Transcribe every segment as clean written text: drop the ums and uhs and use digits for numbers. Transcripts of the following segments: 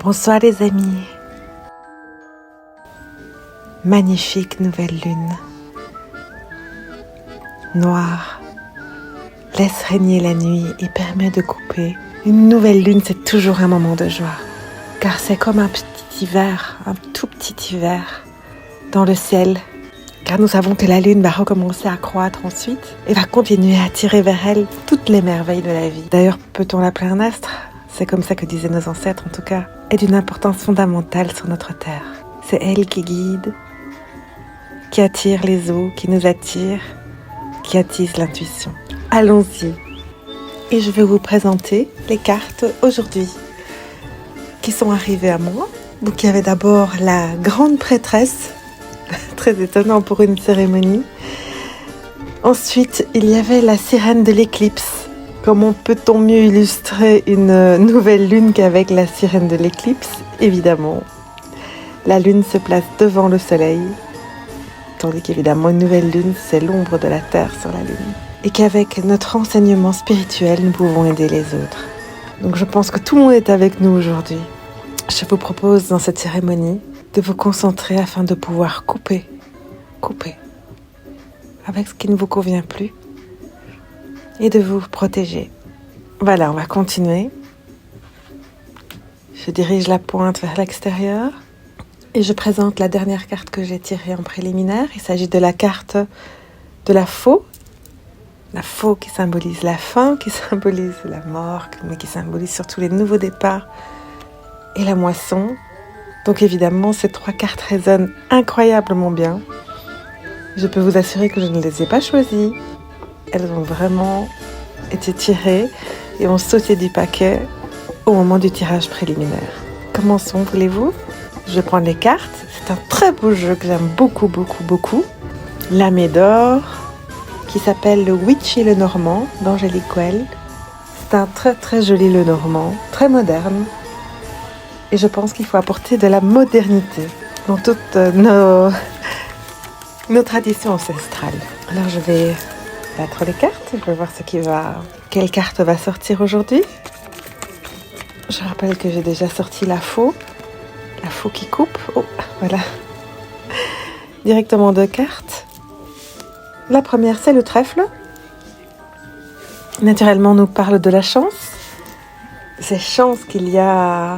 Bonsoir les amis. Magnifique nouvelle lune. Noire. Laisse régner la nuit et permet de couper. Une nouvelle lune, c'est toujours un moment de joie. Car c'est comme un petit hiver, un tout petit hiver dans le ciel. Car nous savons que la lune va recommencer à croître ensuite et va continuer à attirer vers elle toutes les merveilles de la vie. D'ailleurs, peut-on l'appeler un astre ? C'est comme ça que disaient nos ancêtres en tout cas, est d'une importance fondamentale sur notre terre. C'est elle qui guide, qui attire les eaux, qui nous attire, qui attise l'intuition. Allons-y. Et je vais vous présenter les cartes aujourd'hui qui sont arrivées à moi. Donc il y avait d'abord la grande prêtresse, très étonnant pour une cérémonie. Ensuite, il y avait la sirène de l'éclipse. Comment peut-on mieux illustrer une nouvelle lune qu'avec la sirène de l'éclipse ? Évidemment, la lune se place devant le soleil, tandis qu'évidemment une nouvelle lune, c'est l'ombre de la Terre sur la lune. Et qu'avec notre enseignement spirituel, nous pouvons aider les autres. Donc je pense que tout le monde est avec nous aujourd'hui. Je vous propose dans cette cérémonie de vous concentrer afin de pouvoir couper avec ce qui ne vous convient plus et de vous protéger. Voilà, on va continuer. Je dirige la pointe vers l'extérieur et je présente la dernière carte que j'ai tirée en préliminaire. Il s'agit de la carte de la faux. La faux qui symbolise la fin, qui symbolise la mort, mais qui symbolise surtout les nouveaux départs et la moisson. Donc évidemment, ces trois cartes résonnent incroyablement bien. Je peux vous assurer que je ne les ai pas choisies. Elles ont vraiment été tirées et ont sauté du paquet au moment du tirage préliminaire. Commençons, voulez-vous ? Je vais prendre les cartes. C'est un très beau jeu que j'aime beaucoup. La Médor, qui s'appelle le Witchy le Normand d'Angélique Well. C'est un très joli le Normand, très moderne. Et je pense qu'il faut apporter de la modernité dans toutes nos traditions ancestrales. Alors je vais battre les cartes, je vais voir quelle carte va sortir aujourd'hui. Je rappelle que j'ai déjà sorti la faux qui coupe. Oh, voilà. Directement deux cartes. La première, c'est le trèfle. Naturellement, on nous parle de la chance. Ces chances qu'il y a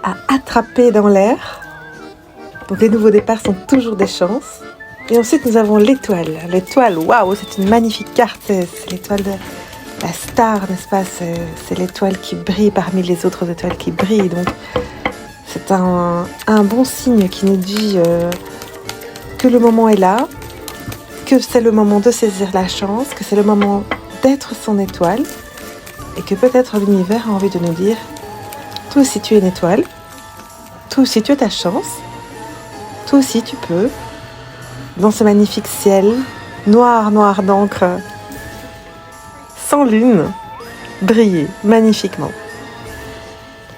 à attraper dans l'air. Donc les nouveaux départs sont toujours des chances. Et ensuite nous avons l'étoile. L'étoile, waouh, c'est une magnifique carte. C'est l'étoile de la star, n'est-ce pas ? C'est l'étoile qui brille parmi les autres étoiles qui brillent. Donc c'est un bon signe qui nous dit que le moment est là, que c'est le moment de saisir la chance, que c'est le moment d'être son étoile et que peut-être l'univers a envie de nous dire « Toi aussi tu es une étoile, toi aussi tu as ta chance, toi aussi tu peux ». Dans ce magnifique ciel, noir d'encre, sans lune, briller magnifiquement.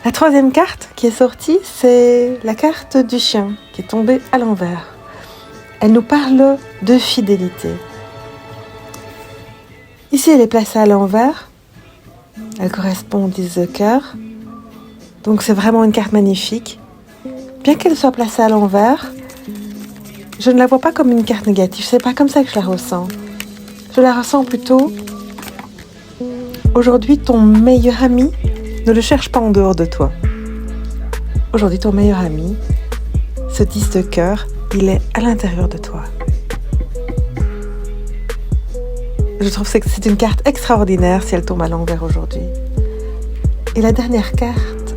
La troisième carte qui est sortie, c'est la carte du chien qui est tombée à l'envers. Elle nous parle de fidélité. Ici, elle est placée à l'envers. Elle correspond au 10 de cœur. Donc c'est vraiment une carte magnifique. Bien qu'elle soit placée à l'envers, je ne la vois pas comme une carte négative, c'est pas comme ça que je la ressens. Je la ressens plutôt, aujourd'hui ton meilleur ami, ne le cherche pas en dehors de toi. Aujourd'hui ton meilleur ami, ce 10 de cœur, il est à l'intérieur de toi. Je trouve que c'est une carte extraordinaire si elle tombe à l'envers aujourd'hui. Et la dernière carte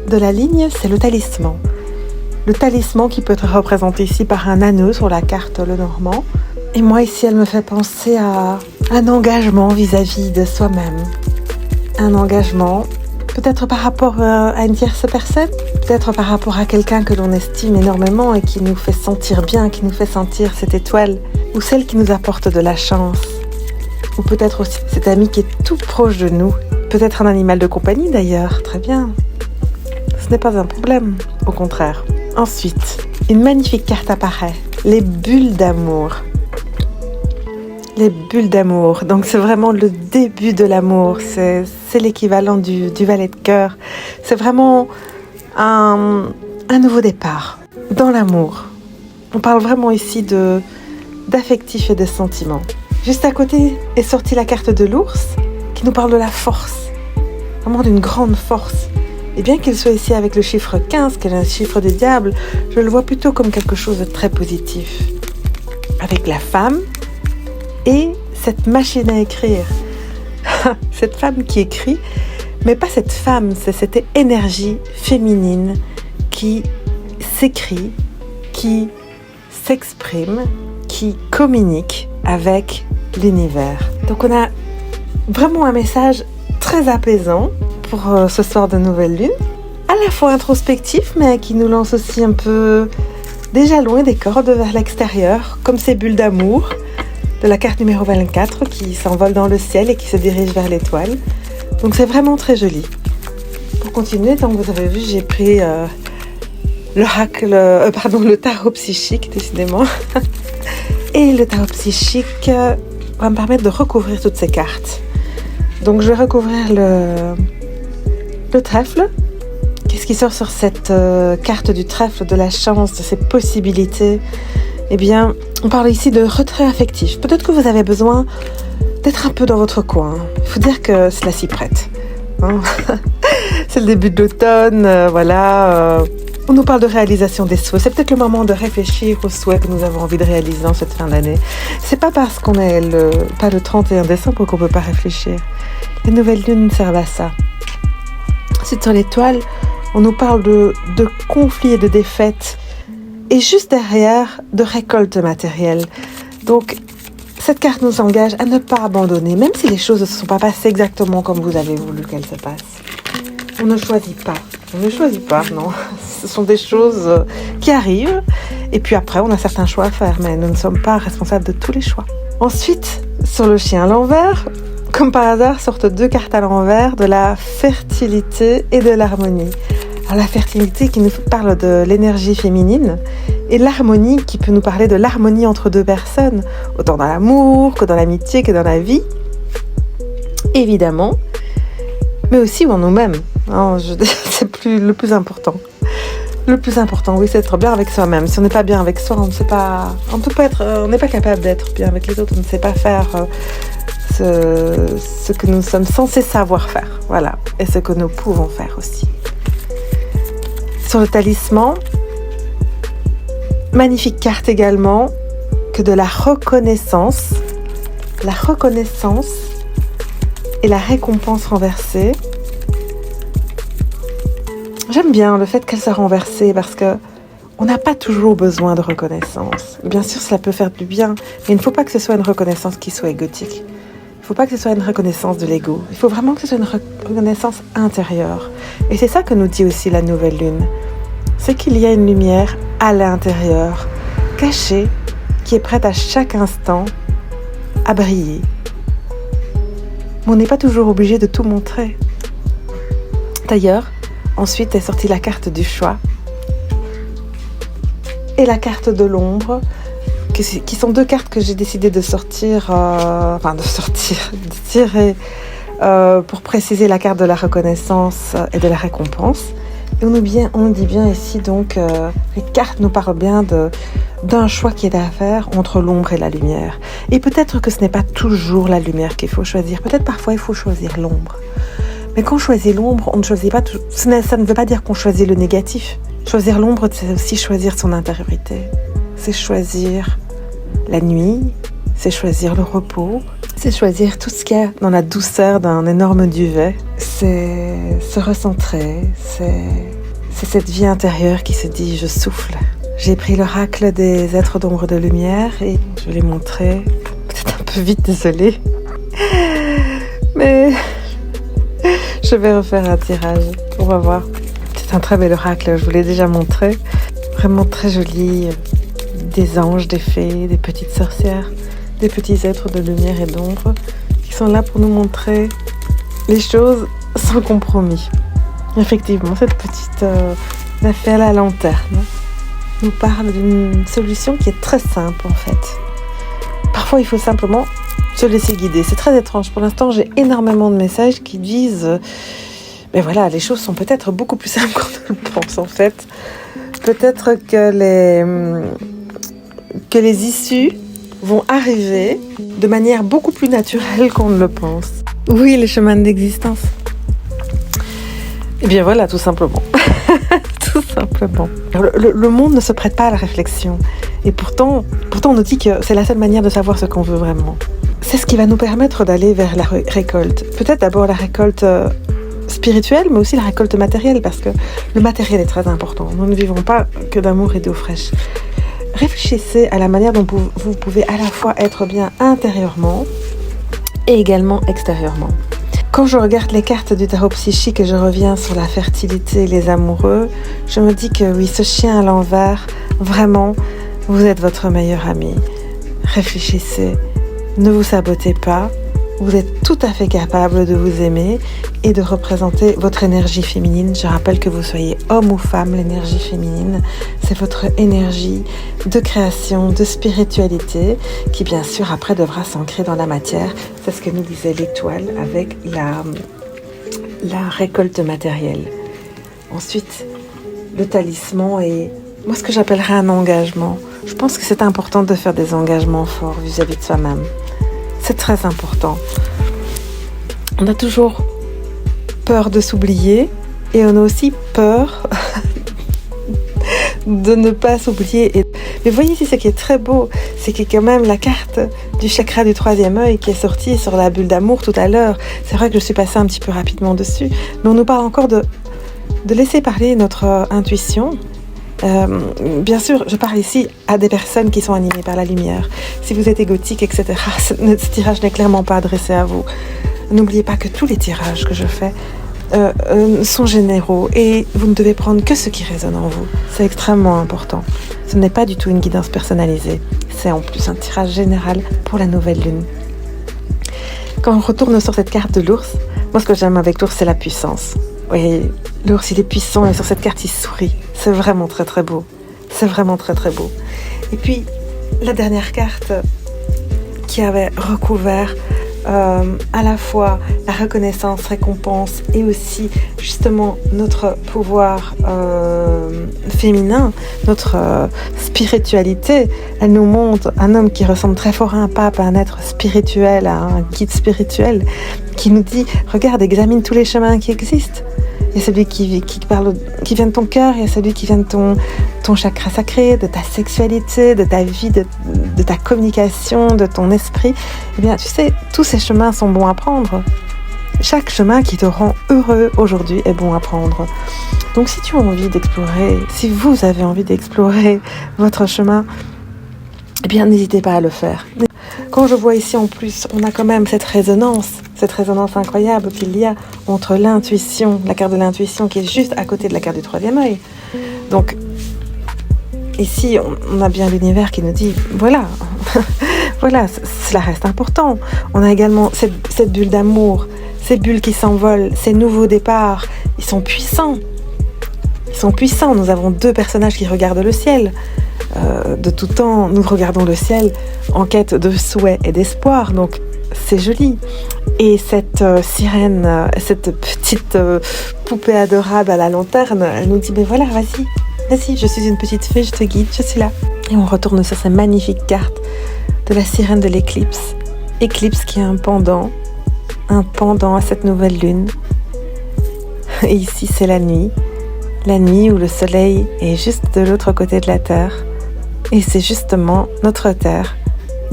de la ligne, c'est le talisman. Le talisman qui peut être représenté ici par un anneau sur la carte le Normand. Et moi ici, elle me fait penser à un engagement vis-à-vis de soi-même. Un engagement, peut-être par rapport à une tierce personne, peut-être par rapport à quelqu'un que l'on estime énormément et qui nous fait sentir bien, qui nous fait sentir cette étoile, ou celle qui nous apporte de la chance. Ou peut-être aussi cet ami qui est tout proche de nous. Peut-être un animal de compagnie d'ailleurs, très bien. Ce n'est pas un problème, au contraire. Ensuite, une magnifique carte apparaît, les bulles d'amour. les bulles d'amour. Donc c'est vraiment le début de l'amour. C'est l'équivalent du valet de cœur. C'est vraiment un nouveau départ dans l'amour. On parle vraiment ici d'affectif et de sentiments. Juste à côté est sortie la carte de l'ours qui nous parle de la force. Vraiment d'une grande force. Et bien qu'il soit ici avec le chiffre 15, qui est un chiffre du diable, je le vois plutôt comme quelque chose de très positif. Avec la femme et cette machine à écrire. Cette femme qui écrit, mais pas cette femme, c'est cette énergie féminine qui s'écrit, qui s'exprime, qui communique avec l'univers. Donc on a vraiment un message très apaisant pour ce soir de nouvelle lune, à la fois introspectif, mais qui nous lance aussi un peu déjà loin des cordes vers l'extérieur, comme ces bulles d'amour de la carte numéro 24 qui s'envolent dans le ciel et qui se dirigent vers l'étoile. Donc c'est vraiment très joli. Pour continuer, donc vous avez vu, j'ai pris le tarot psychique, décidément. Et le tarot psychique va me permettre de recouvrir toutes ces cartes. Donc je vais recouvrir le trèfle. Qu'est-ce qui sort sur cette carte du trèfle, de la chance, de ses possibilités? Eh bien, on parle ici de retrait affectif. Peut-être que vous avez besoin d'être un peu dans votre coin. Il faut dire que cela s'y prête. Hein. C'est le début de l'automne, on nous parle de réalisation des souhaits. C'est peut-être le moment de réfléchir aux souhaits que nous avons envie de réaliser dans cette fin d'année. C'est pas parce qu'on est pas le 31 décembre qu'on peut pas réfléchir. Les nouvelles lunes servent à ça. Ensuite, sur l'étoile, on nous parle de conflits et de défaites. Et juste derrière, de récolte matérielle. Donc, cette carte nous engage à ne pas abandonner, même si les choses ne se sont pas passées exactement comme vous avez voulu qu'elles se passent. On ne choisit pas. On ne choisit pas, non. Ce sont des choses qui arrivent. Et puis après, on a certains choix à faire, mais nous ne sommes pas responsables de tous les choix. Ensuite, sur le chien à l'envers, comme par hasard, sortent 2 cartes à l'envers de la fertilité et de l'harmonie. Alors la fertilité qui nous parle de l'énergie féminine et l'harmonie qui peut nous parler de l'harmonie entre 2 personnes, autant dans l'amour que dans l'amitié que dans la vie, évidemment, mais aussi en nous-mêmes. C'est le plus important. Le plus important, oui, c'est d'être bien avec soi-même. Si on n'est pas bien avec soi, on n'est pas capable d'être bien avec les autres. On ne sait pas faire ce que nous sommes censés savoir faire, voilà, et ce que nous pouvons faire aussi. Sur le talisman, magnifique carte également, que de la reconnaissance et la récompense renversée. J'aime bien le fait qu'elle soit renversée parce que on n'a pas toujours besoin de reconnaissance. Bien sûr, cela peut faire du bien, mais il ne faut pas que ce soit une reconnaissance qui soit égotique. Il ne faut pas que ce soit une reconnaissance de l'ego. Il faut vraiment que ce soit une reconnaissance intérieure. Et c'est ça que nous dit aussi la nouvelle lune. C'est qu'il y a une lumière à l'intérieur, cachée, qui est prête à chaque instant à briller. Mais on n'est pas toujours obligé de tout montrer. D'ailleurs, ensuite est sortie la carte du choix et la carte de l'ombre, qui sont 2 cartes que j'ai décidé de tirer pour préciser la carte de la reconnaissance et de la récompense. Et on nous dit bien ici, donc, les cartes nous parlent bien d'un choix qui est à faire entre l'ombre et la lumière. Et peut-être que ce n'est pas toujours la lumière qu'il faut choisir. Peut-être parfois il faut choisir l'ombre. Mais quand on choisit l'ombre, on ne choisit pas ça ne veut pas dire qu'on choisit le négatif. Choisir l'ombre, c'est aussi choisir son intériorité. C'est choisir la nuit, c'est choisir le repos, c'est choisir tout ce qu'il y a dans la douceur d'un énorme duvet. C'est se recentrer, c'est cette vie intérieure qui se dit « je souffle ». J'ai pris l'oracle des êtres d'ombre de lumière et je l'ai montré, peut-être un peu vite, désolée. Mais je vais refaire un tirage, on va voir. C'est un très bel oracle, je vous l'ai déjà montré. Vraiment très joli, des anges, des fées, des petites sorcières, des petits êtres de lumière et d'ombre qui sont là pour nous montrer les choses sans compromis. Effectivement, cette petite affaire à la lanterne nous parle d'une solution qui est très simple en fait. Parfois, il faut simplement se laisser guider. C'est très étrange. Pour l'instant, j'ai énormément de messages qui disent mais voilà, les choses sont peut-être beaucoup plus simples qu'on ne le pense en fait. Peut-être que les issues vont arriver de manière beaucoup plus naturelle qu'on ne le pense. Oui, les chemins d'existence. Eh bien voilà, tout simplement. Tout simplement. Le monde ne se prête pas à la réflexion. Et pourtant, on nous dit que c'est la seule manière de savoir ce qu'on veut vraiment. C'est ce qui va nous permettre d'aller vers la récolte. Peut-être d'abord la récolte spirituelle, mais aussi la récolte matérielle, parce que le matériel est très important. Nous ne vivons pas que d'amour et d'eau fraîche. Réfléchissez à la manière dont vous pouvez à la fois être bien intérieurement et également extérieurement. Quand je regarde les cartes du tarot psychique et je reviens sur la fertilité et les amoureux, je me dis que oui, ce chien à l'envers, vraiment, vous êtes votre meilleur ami. Réfléchissez, ne vous sabotez pas, vous êtes tout à fait capable de vous aimer et de représenter votre énergie féminine. Je rappelle que vous soyez homme ou femme, l'énergie féminine, c'est votre énergie de création, de spiritualité, qui bien sûr après devra s'ancrer dans la matière. C'est ce que nous disait l'étoile avec la récolte matérielle. Ensuite, le talisman est, moi ce que j'appellerais un engagement. Je pense que c'est important de faire des engagements forts vis-à-vis de soi-même. C'est très important. On a toujours peur de s'oublier et on a aussi peur de ne pas s'oublier. Mais voyez ici, ce qui est très beau, c'est qu'il y a quand même la carte du chakra du troisième œil qui est sortie sur la bulle d'amour tout à l'heure. C'est vrai que je suis passée un petit peu rapidement dessus, mais on nous parle encore de laisser parler notre intuition. Bien sûr, je parle ici à des personnes qui sont animées par la lumière. Si vous êtes égotique, etc., ce tirage n'est clairement pas adressé à vous. N'oubliez pas que tous les tirages que je fais sont généraux et vous ne devez prendre que ce qui résonne en vous. C'est extrêmement important. Ce n'est pas du tout une guidance personnalisée. C'est en plus un tirage général pour la nouvelle lune. Quand on retourne sur cette carte de l'ours, moi ce que j'aime avec l'ours, c'est la puissance. Oui, l'ours il est puissant et sur cette carte il sourit. C'est vraiment très très beau. C'est vraiment très très beau. Et puis la dernière carte qui avait recouvert à la fois la reconnaissance, récompense et aussi justement notre pouvoir féminin, notre spiritualité. Elle nous montre un homme qui ressemble très fort à un pape, à un être spirituel, à un guide spirituel, qui nous dit regarde, examine tous les chemins qui existent. Il y a celui qui vient de ton cœur, il y a celui qui vient de ton chakra sacré, de ta sexualité, de ta vie, de ta communication, de ton esprit. Eh bien, tu sais, tous ces chemins sont bons à prendre. Chaque chemin qui te rend heureux aujourd'hui est bon à prendre. Donc, si tu as envie d'explorer, si vous avez envie d'explorer votre chemin, eh bien, n'hésitez pas à le faire. Quand je vois ici en plus, on a quand même cette résonance incroyable qu'il y a entre l'intuition, la carte de l'intuition qui est juste à côté de la carte du troisième œil. Donc ici, on a bien l'univers qui nous dit, voilà, voilà, cela reste important. On a également cette bulle d'amour, ces bulles qui s'envolent, ces nouveaux départs, ils sont puissants. Ils sont puissants. Nous avons deux personnages qui regardent le ciel. De tout temps, nous regardons le ciel en quête de souhait et d'espoir, donc c'est joli. Et cette sirène, cette petite poupée adorable à la lanterne, elle nous dit, mais voilà, vas-y, je suis une petite fée, je te guide, je suis là. Et on retourne sur cette magnifique carte de la sirène de l'éclipse. Éclipse qui est un pendant à cette nouvelle lune. Et ici, c'est la nuit où le soleil est juste de l'autre côté de la Terre. Et c'est justement notre Terre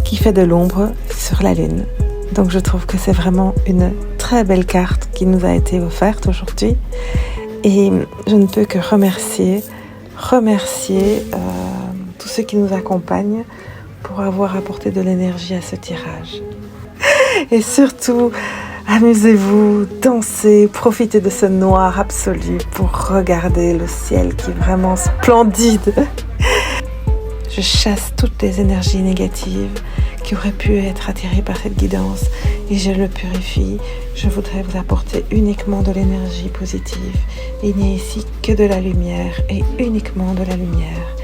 qui fait de l'ombre sur la Lune. Donc je trouve que c'est vraiment une très belle carte qui nous a été offerte aujourd'hui. Et je ne peux que remercier tous ceux qui nous accompagnent pour avoir apporté de l'énergie à ce tirage. Et surtout, amusez-vous, dansez, profitez de ce noir absolu pour regarder le ciel qui est vraiment splendide. Je chasse toutes les énergies négatives qui auraient pu être attirées par cette guidance et je le purifie. Je voudrais vous apporter uniquement de l'énergie positive. Il n'y a ici que de la lumière et uniquement de la lumière.